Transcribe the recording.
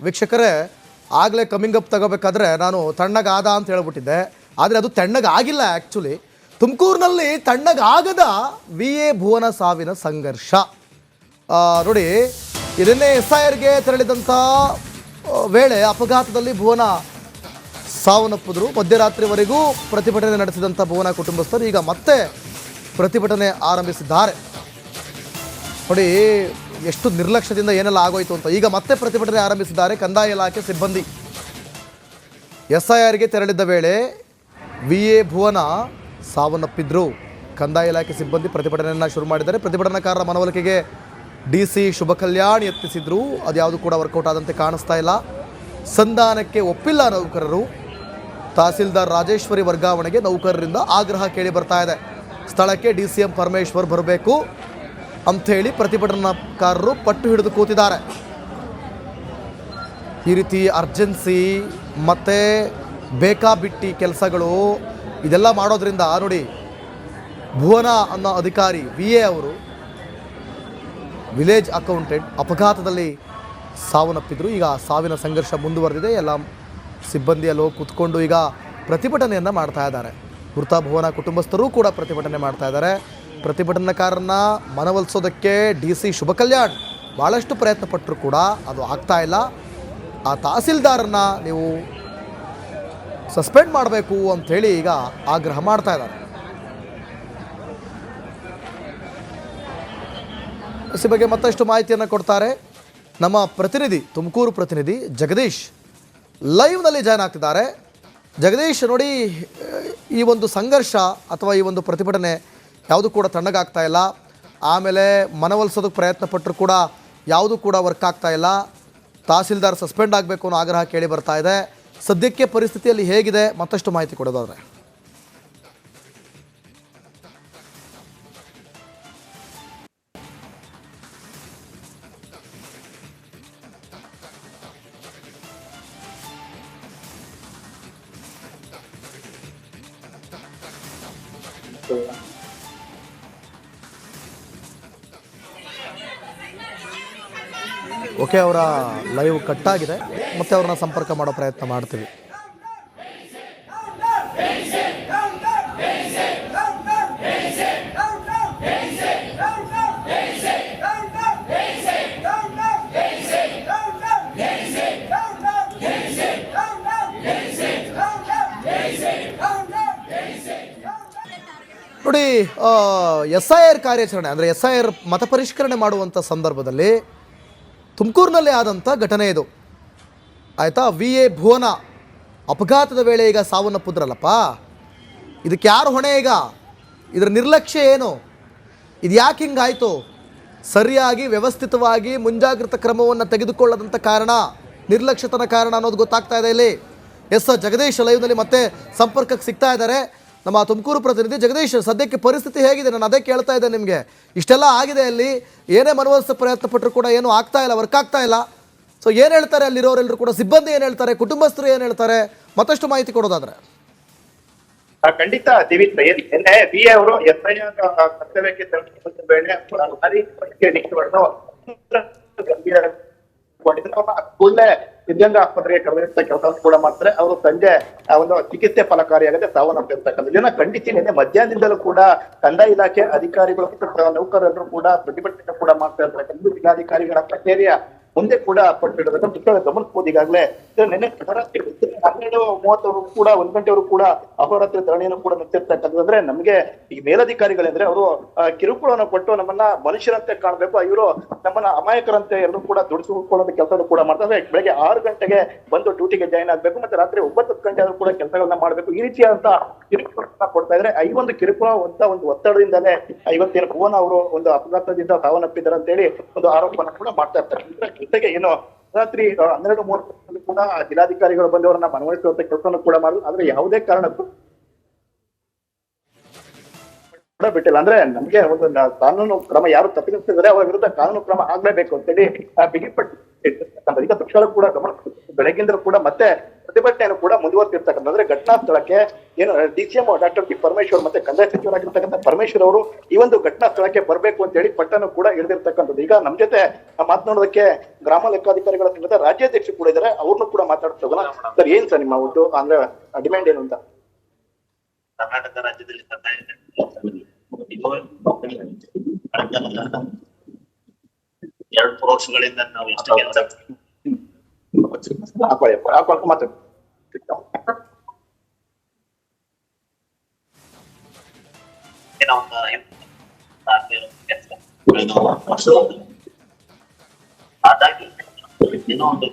ವೀಕ್ಷಕರೇ, ಆಗಲೇ coming up ತಗೋಬೇಕಾದ್ರೆ ನಾನು ತಣ್ಣಗಾದ ಅಂತ ಹೇಳ್ಬಿಟ್ಟಿದ್ದೆ, ಆದರೆ ಅದು ತಣ್ಣಗಾಗಿಲ್ಲ. ಆ್ಯಕ್ಚುಲಿ ತುಮಕೂರಿನಲ್ಲಿ ತಣ್ಣಗಾಗದ ವಿ ಎ ಭುವನ ಸಾವಿನ ಸಂಘರ್ಷ ನೋಡಿ. ಇದನ್ನೇ SIRಗೆ ತೆರಳಿದಂಥ ವೇಳೆ ಅಪಘಾತದಲ್ಲಿ ಭುವನ ಸಾವನ್ನಪ್ಪಿದ್ರು. ಮಧ್ಯರಾತ್ರಿವರೆಗೂ ಪ್ರತಿಭಟನೆ ನಡೆಸಿದಂಥ ಭುವನ ಕುಟುಂಬಸ್ಥರು ಈಗ ಮತ್ತೆ ಪ್ರತಿಭಟನೆ ಆರಂಭಿಸಿದ್ದಾರೆ. ನೋಡಿ ಎಷ್ಟು ನಿರ್ಲಕ್ಷ್ಯದಿಂದ ಏನೆಲ್ಲ ಆಗೋಯ್ತು ಅಂತ. ಈಗ ಮತ್ತೆ ಪ್ರತಿಭಟನೆ ಆರಂಭಿಸಿದ್ದಾರೆ ಕಂದಾಯ ಇಲಾಖೆ ಸಿಬ್ಬಂದಿ. SIRಗೆ ತೆರಳಿದ್ದ ವೇಳೆ ವಿ ಎ ಭುವನ ಸಾವನ್ನಪ್ಪಿದ್ರು. ಕಂದಾಯ ಇಲಾಖೆ ಸಿಬ್ಬಂದಿ ಪ್ರತಿಭಟನೆಯನ್ನು ಶುರು ಮಾಡಿದ್ದಾರೆ. ಪ್ರತಿಭಟನಾಕಾರರ ಮನವೊಲಿಕೆಗೆ DC ಶುಭ ಕಲ್ಯಾಣ್ ಯತ್ನಿಸಿದ್ರು, ಅದ್ಯಾವುದು ಕೂಡ ವರ್ಕೌಟ್ ಆದಂತೆ ಕಾಣಿಸ್ತಾ ಇಲ್ಲ. ಸಂಧಾನಕ್ಕೆ ಒಪ್ಪಿಲ್ಲ ನೌಕರರು. ತಹಸೀಲ್ದಾರ್ ರಾಜೇಶ್ವರಿ ವರ್ಗಾವಣೆಗೆ ನೌಕರರಿಂದ ಆಗ್ರಹ ಕೇಳಿ ಬರ್ತಾ ಇದೆ. ಸ್ಥಳಕ್ಕೆ DCM ಪರಮೇಶ್ವರ್ ಬರಬೇಕು ಅಂಥೇಳಿ ಪ್ರತಿಭಟನಾಕಾರರು ಪಟ್ಟು ಹಿಡಿದು ಕೂತಿದ್ದಾರೆ. ಈ ರೀತಿ ಅರ್ಜೆನ್ಸಿ ಮತ್ತು ಬೇಕಾಬಿಟ್ಟಿ ಕೆಲಸಗಳು ಇದೆಲ್ಲ ಮಾಡೋದ್ರಿಂದ ನೋಡಿ, ಭುವನ ಅನ್ನೋ ಅಧಿಕಾರಿ VA ಅವರು ವಿಲೇಜ್ ಅಕೌಂಟೆಂಟ್ ಅಪಘಾತದಲ್ಲಿ ಸಾವನ್ನಪ್ಪಿದ್ರು. ಈಗ ಸಾವಿನ ಸಂಘರ್ಷ ಮುಂದುವರೆದಿದೆ. ಎಲ್ಲ ಸಿಬ್ಬಂದಿಯಲ್ಲೋ ಕೂತ್ಕೊಂಡು ಈಗ ಪ್ರತಿಭಟನೆಯನ್ನು ಮಾಡ್ತಾ ಇದ್ದಾರೆ. ಮೃತ ಭುವನ ಕುಟುಂಬಸ್ಥರು ಕೂಡ ಪ್ರತಿಭಟನೆ ಮಾಡ್ತಾ ಇದ್ದಾರೆ. ಪ್ರತಿಭಟನಾಕಾರರನ್ನ ಮನವೊಲಿಸೋದಕ್ಕೆ DC ಶುಭ ಕಲ್ಯಾಣ್ ಭಾಳಷ್ಟು ಪ್ರಯತ್ನ ಪಟ್ಟರು ಕೂಡ ಅದು ಆಗ್ತಾ ಇಲ್ಲ. ಆ ತಹಸೀಲ್ದಾರನ್ನ ನೀವು ಸಸ್ಪೆಂಡ್ ಮಾಡಬೇಕು ಅಂಥೇಳಿ ಈಗ ಆಗ್ರಹ ಮಾಡ್ತಾ ಇದ್ದಾರೆ. ಈ ಬಗ್ಗೆ ಮತ್ತಷ್ಟು ಮಾಹಿತಿಯನ್ನು ಕೊಡ್ತಾರೆ ನಮ್ಮ ಪ್ರತಿನಿಧಿ, ತುಮಕೂರು ಪ್ರತಿನಿಧಿ ಜಗದೀಶ್ ಲೈವ್ನಲ್ಲಿ ಜಾಯ್ನ್ ಆಗ್ತಿದ್ದಾರೆ. ಜಗದೀಶ್, ನೋಡಿ ಈ ಒಂದು ಸಂಘರ್ಷ ಅಥವಾ ಈ ಒಂದು ಪ್ರತಿಭಟನೆ ಯಾವುದು ಕೂಡ ತಣ್ಣಗಾಗ್ತಾ ಇಲ್ಲ. ಆಮೇಲೆ ಮನವೊಲಿಸೋದಕ್ಕೆ ಪ್ರಯತ್ನ ಪಟ್ಟರು ಕೂಡ ಯಾವುದು ಕೂಡ ವರ್ಕ್ ಆಗ್ತಾ ಇಲ್ಲ. ತಹಸೀಲ್ದಾರ್ ಸಸ್ಪೆಂಡ್ ಆಗಬೇಕು ಅನ್ನೋ ಆಗ್ರಹ ಕೇಳಿ ಬರ್ತಾ ಇದೆ. ಸದ್ಯಕ್ಕೆ ಪರಿಸ್ಥಿತಿಯಲ್ಲಿ ಹೇಗಿದೆ, ಮತ್ತಷ್ಟು ಮಾಹಿತಿ ಕೊಡೋದಾದ್ರೆ? ಓಕೆ, ಅವರ ಲೈವ್ ಕಟ್ಟಾಗಿದೆ, ಮತ್ತೆ ಅವ್ರನ್ನ ಸಂಪರ್ಕ ಮಾಡೋ ಪ್ರಯತ್ನ ಮಾಡ್ತೀವಿ. ನೋಡಿ, SIR ಕಾರ್ಯಾಚರಣೆ ಅಂದರೆ SIR ಮತ ಪರಿಷ್ಕರಣೆ ಮಾಡುವಂಥ ಸಂದರ್ಭದಲ್ಲಿ ತುಮಕೂರಿನಲ್ಲಿ ಆದಂಥ ಘಟನೆ ಇದು, ಆಯಿತಾ? ವಿ ಎ ಭುವನ ಅಪಘಾತದ ವೇಳೆ ಈಗ ಸಾವನ್ನಪ್ಪಿದ್ರಲ್ಲಪ್ಪ, ಇದಕ್ಕೆ ಯಾರು ಹೊಣೆ? ಈಗ ಇದರ ನಿರ್ಲಕ್ಷ್ಯ ಏನು? ಇದು ಯಾಕೆ ಹಿಂಗಾಯಿತು? ಸರಿಯಾಗಿ ವ್ಯವಸ್ಥಿತವಾಗಿ ಮುಂಜಾಗ್ರತಾ ಕ್ರಮವನ್ನು ತೆಗೆದುಕೊಳ್ಳದಂಥ ಕಾರಣ, ನಿರ್ಲಕ್ಷ್ಯತನ ಕಾರಣ ಅನ್ನೋದು ಗೊತ್ತಾಗ್ತಾ ಇದೆ ಇಲ್ಲಿ. ಜಗದೀಶ್ ಲೈವ್ನಲ್ಲಿ ಮತ್ತೆ ಸಂಪರ್ಕಕ್ಕೆ ಸಿಗ್ತಾ ಇದ್ದಾರೆ. ನಮ್ಮ ತುಮಕೂರು ಪ್ರತಿನಿಧಿ ಜಗದೀಶ್, ಸದ್ಯಕ್ಕೆ ಪರಿಸ್ಥಿತಿ ಹೇಗಿದೆ? ನಾನು ಅದೇ ಕೇಳ್ತಾ ಇದ್ದೆ ನಿಮಗೆ. ಇಷ್ಟೆಲ್ಲ ಆಗಿದೆ, ಅಲ್ಲಿ ಏನೇ ಮನವೊಲಿಸೋ ಪ್ರಯತ್ನ ಪಟ್ಟರು ಕೂಡ ಏನೂ ಆಗ್ತಾ ಇಲ್ಲ, ವರ್ಕ್ ಆಗ್ತಾ ಇಲ್ಲ. ಸೊ ಏನು ಹೇಳ್ತಾರೆ ಅಲ್ಲಿರೋರೆಲ್ಲರೂ ಕೂಡ? ಸಿಬ್ಬಂದಿ ಏನು ಹೇಳ್ತಾರೆ? ಕುಟುಂಬಸ್ಥರು ಏನು ಹೇಳ್ತಾರೆ? ಮತ್ತಷ್ಟು ಮಾಹಿತಿ ಕೊಡೋದಾದ್ರೆ? ಖಂಡಿತ ದಿವಿತ್, ನಿನ್ನೆ BA ಅವರು SIR ಕರ್ತವ್ಯಕ್ಕೆ ತೆರಳಿದ ವೇಳೆ ಕೂಡಲೇ ದಿವ್ಯಾಂಗ ಆಸ್ಪತ್ರೆಗೆ ಕರೆದೊಯ್ಯುವಂತ ಕೆಲಸ ಕೂಡ ಮಾಡ್ತಾರೆ. ಅವರು ಸಂಜೆ ಒಂದು ಚಿಕಿತ್ಸೆ ಫಲಕಾರಿಯಾಗದೆ ಸಾವನ್ನಪ್ಪಿರ್ತಕ್ಕಂಥ ಇದನ್ನ ಖಂಡಿಸಿ ನಿನ್ನೆ ಮಧ್ಯಾಹ್ನದಿಂದಲೂ ಕೂಡ ಕಂದಾಯ ಇಲಾಖೆ ಅಧಿಕಾರಿಗಳು ನೌಕರರು ಕೂಡ ಪ್ರತಿಭಟನೆ ಕೂಡ ಮಾಡ್ತಾ ಇರ್ತಕ್ಕಂಥ ಜಿಲ್ಲಾಧಿಕಾರಿಗಳ ಕಚೇರಿಯ ಮುಂದೆ ಕೂಡ ಪಟ್ಟಿರೋದನ್ನ ಪುಸ್ತಕ ಗಮನಿಸಬಹುದು. ಈಗಾಗಲೇ ನಿನ್ನೆ 12:30 ಕೂಡ 1 ಗಂಟೆವರೆಗೂ ಕೂಡ ಅಹೋರಾತ್ರಿ ಧರಣಿಯನ್ನು ಕೂಡ ನಡೆಸಿರ್ತಕ್ಕಂಥದ್ದು. ಅಂದ್ರೆ ನಮ್ಗೆ ಈ ಮೇಲಧಿಕಾರಿಗಳಂದ್ರೆ ಅವರು ಕಿರುಕುಳವನ್ನು ಕೊಟ್ಟು ನಮ್ಮನ್ನ ಮನುಷ್ಯರಂತೆ ಕಾಣಬೇಕು, ಇವರು ನಮ್ಮನ್ನ ಅಮಾಯಕರಂತೆ ಎಲ್ಲರೂ ಕೂಡ ದುಡಿಸಿಕೊಳ್ಳೋ ಕೆಲಸ ಕೂಡ ಮಾಡ್ತಾರೆ. ಬೆಳಗ್ಗೆ 6 ಗಂಟೆಗೆ ಬಂದು ಡ್ಯೂಟಿಗೆ ಜಾಯಿನ್ ಆಗ್ಬೇಕು, ಮತ್ತೆ ರಾತ್ರಿ 9 ಗಂಟೆ ಆದ್ರೂ ಕೂಡ ಕೆಲಸಗಳನ್ನ ಮಾಡ್ಬೇಕು, ಈ ರೀತಿಯಾದಂತ ಕಿರುಕುಳನ್ನ ಕೊಡ್ತಾ ಇದ್ರೆ. ಈ ಒಂದು ಕಿರುಕುಳ ಒಂದು ಒತ್ತಡದಿಂದಲೇ ಇವತ್ತೇನು ಭುವನ ಅವರು ಒಂದು ಅಪಘಾತದಿಂದ ಸಾವನ್ನಪ್ಪಿದ್ದಾರೆ ಅಂತ ಹೇಳಿ ಒಂದು ಆರೋಪವನ್ನು ಕೂಡ ಮಾಡ್ತಾ ಇರ್ತಾರೆ. ಜೊತೆಗೆ ಏನು ರಾತ್ರಿ 12:30 ಕೂಡ ಜಿಲ್ಲಾಧಿಕಾರಿಗಳು ಬಂದವರನ್ನ ಮನವೊಲಿಸುವಂತ ಕೆಲಸವನ್ನು ಕೂಡ ಮಾಡಿದ್ರು. ಆದ್ರೆ ಯಾವುದೇ ಕಾರಣಕ್ಕೂ ಕೂಡ ಬಿಟ್ಟಿಲ್ಲ. ಅಂದ್ರೆ ನಮ್ಗೆ ಒಂದು ಕಾನೂನು ಕ್ರಮ ಯಾರು ತಪ್ಪಿಸಿದ್ದಾರೆ ಅವರ ವಿರುದ್ಧ ಕಾನೂನು ಕ್ರಮ ಆಗ್ಲೇಬೇಕು ಅಂತೇಳಿ ಬಿಗಿಪಟ್ಟು ಈಗ ತಕ್ಷಣ ಕೂಡ ಗಮನ ಬೆಳಗ್ಗಿಂದ ಕೂಡ ಮತ್ತೆ ಪ್ರತಿಭಟನೆಯನ್ನು ಕೂಡ ಮುಂದುವರೆಸಿರ್ತಕ್ಕಂಥ. ಅಂದ್ರೆ ಘಟನಾ ಸ್ಥಳಕ್ಕೆ ಏನು DCM ಡಾಕ್ಟರ್ ಬಿ ಪರಮೇಶ್ವರ್ ಮತ್ತೆ ಕಂದಾಯ ಸಚಿವರಾಗಿರ್ತಕ್ಕಂಥ ಪರಮೇಶ್ವರ್ ಅವರು ಈ ಒಂದು ಘಟನಾ ಸ್ಥಳಕ್ಕೆ ಬರ್ಬೇಕು ಅಂತ ಹೇಳಿ ಪಟ್ಟನ್ನು ಕೂಡ ಇಳಿದಿರ್ತಕ್ಕಂಥದ್ದು. ಈಗ ನಮ್ ಜೊತೆ ಮಾತನಾಡೋದಕ್ಕೆ ಗ್ರಾಮ ಲೆಕ್ಕಾಧಿಕಾರಿಗಳ ಸಂಘದ ರಾಜ್ಯಾಧ್ಯಕ್ಷರು ಕೂಡ ಇದ್ದಾರೆ, ಅವ್ರನ್ನು ಕೂಡ ಮಾತಾಡ್ತೋಗೋಣ. ಸರ್, ಏನ್ ಸರ್ ನಿಮ್ಮ ಒಂದು ಅಂದ್ರೆ ಡಿಮ್ಯಾಂಡ್ ಏನು ಅಂತ? ಕರ್ನಾಟಕ ರಾಜ್ಯದಲ್ಲಿ ಎರಡು ವರ್ಷಗಳಿಂದ ನಾವು ಎಷ್ಟು ಕೆಲಸ ಮಾತಾಡಿ. ಹಾಗಾಗಿ ಏನೋ ಒಂದು